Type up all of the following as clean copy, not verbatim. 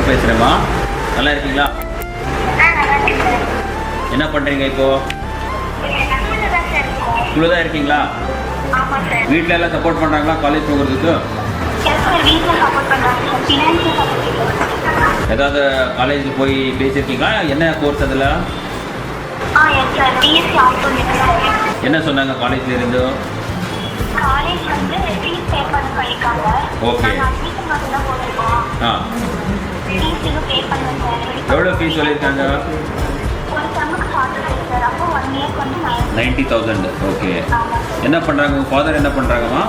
பேசுகிறேம்மா, நல்லா இருக்கீங்களா? என்ன பண்ணுறீங்க இப்போ? ஸ்கூலில் தான் இருக்கீங்களா? வீட்டில் எல்லாம் சப்போர்ட் பண்ணுறாங்களா காலேஜ் போகிறதுக்கு? ஏதாவது காலேஜுக்கு போய் பேசியிருக்கீங்களா? என்ன கோர்ஸ் அதில்? என்ன சொன்னாங்க காலேஜ்ல இருந்து? ஓகே. எவ்வளோ ஃபீஸ் சொல்லியிருக்காங்க? 90,000. ஓகே. என்ன பண்ணுறாங்க உங்கள் ஃபாதர்? என்ன பண்ணுறாங்கம்மா?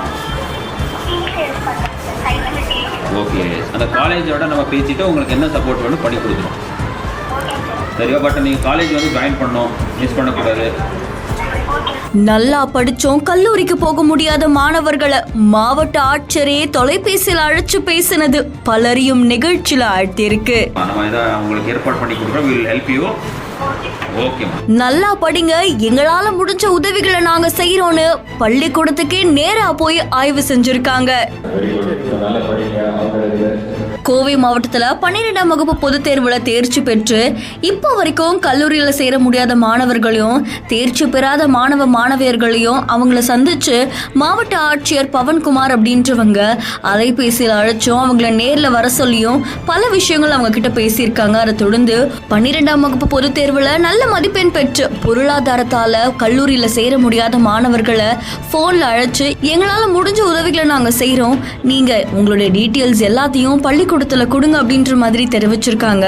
ஓகே. அந்த காலேஜோட நம்ம பேசிட்டு உங்களுக்கு என்ன சப்போர்ட் வேணும் பண்ணி கொடுக்குறோம். சரியா? பட் நீங்கள் காலேஜ் வந்து ஜாயின் பண்ணணும், மிஸ் பண்ணக்கூடாது. நல்லா படிச்சோம் கல்லூரிக்கு போக முடியாத மாணவர்களை மாவட்ட ஆட்சியரே தொலைபேசியில் அழைச்சு பேசினது பலரையும் நிகழ்ச்சியில ஆழ்த்திருக்கு. நம்ம இதை உங்களுக்கு ஏற்பாடு பண்ணி கொடுக்குறோம். Will help you. ஓகேம்மா. நல்லா படிங்க, எங்களால முடிஞ்ச உதவிகளை நாங்க செய்யறோம்னு பள்ளிக்கூடத்துக்கே நேரா போய் ஆய்வு செஞ்சிருக்காங்க. கோவை மாவட்டத்துல 12ஆம் வகுப்பு பொதுத் தேர்வுல தேர்ச்சி பெற்று இப்போ வரைக்கும் கல்லூரியில சேர முடியாத மாணவர்களையும் தேர்ச்சி பெறாத மாணவியர்களையும் அவங்கள சந்திச்சு மாவட்ட ஆட்சியர் பவன்குமார் அப்படின்றவங்க அலைபேசியில் அழைச்சும் அவங்கள நேர்ல வர சொல்லியும் பல விஷயங்கள் அவங்க கிட்ட பேசியிருக்காங்க. அதை தொடர்ந்து 12ஆம் வகுப்பு பொதுத் தேர்வுல நல்ல மதிப்பெண் பெற்று பொருளாதாரத்தால கல்லூரியில சேர முடியாத மாணவர்களை போன்ல அழைச்சு எங்களால முடிஞ்ச உதவிகளை நாங்க செய்யறோம், நீங்க உங்களுடைய டீட்டெயில்ஸ் எல்லாத்தையும் பள்ளிக்கூடத்துல கொடுங்க அப்படின்ற மாதிரி தெரிவிச்சிருக்காங்க.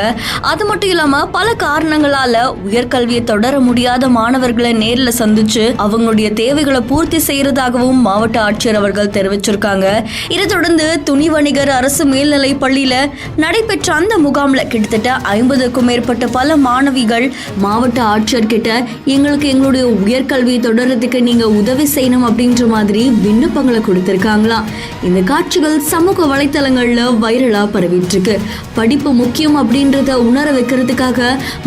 அது மட்டும் இல்லாம பல காரணங்களால உயர்கல்வியை தொடர முடியாத மாணவர்களை நேர்ல சந்திச்சு அவங்களுடைய தேவைகளை பூர்த்தி செய்யறதாகவும் மாவட்ட ஆட்சியர் அவர்கள் தெரிவிச்சிருக்காங்க. இதை தொடர்ந்து துணி வணிகர் அரசு மேல்நிலை பள்ளியில நடைபெற்ற அந்த முகாம்ல கிட்டத்தட்ட 50க்கும் மேற்பட்ட பல மாணவிகள் மாவட்ட ஆட்சியர் கிட்ட எங்களுடைய உயர்கல்வியை தொடர்றதுக்கு நீங்க உதவி செய்யணும் அப்படின்ற மாதிரி விண்ணப்பங்களை கொடுத்திருக்காங்களாம். இந்த காட்சிகள் சமூக வலைத்தளங்கள்ல வைரலா பரவிட்டு இருக்கு. படிப்பு முக்கியம் அப்படின்றத உணர வைக்கிறதுக்காக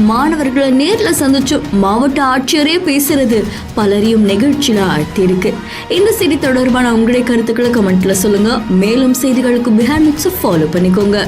மாணவர்களை நேர்ல சந்திச்சு மாவட்ட ஆட்சியரே பேசுறது பலரையும் நிகழ்ச்சியில ஆழ்த்தி இருக்கு. இந்த செய்தி தொடர்பான உங்களுடைய கருத்துக்களை கமெண்ட்ல சொல்லுங்க. மேலும் செய்திகளுக்கு பிஹைண்ட் மிட்ஸை ஃபாலோ பண்ணிக்கோங்க.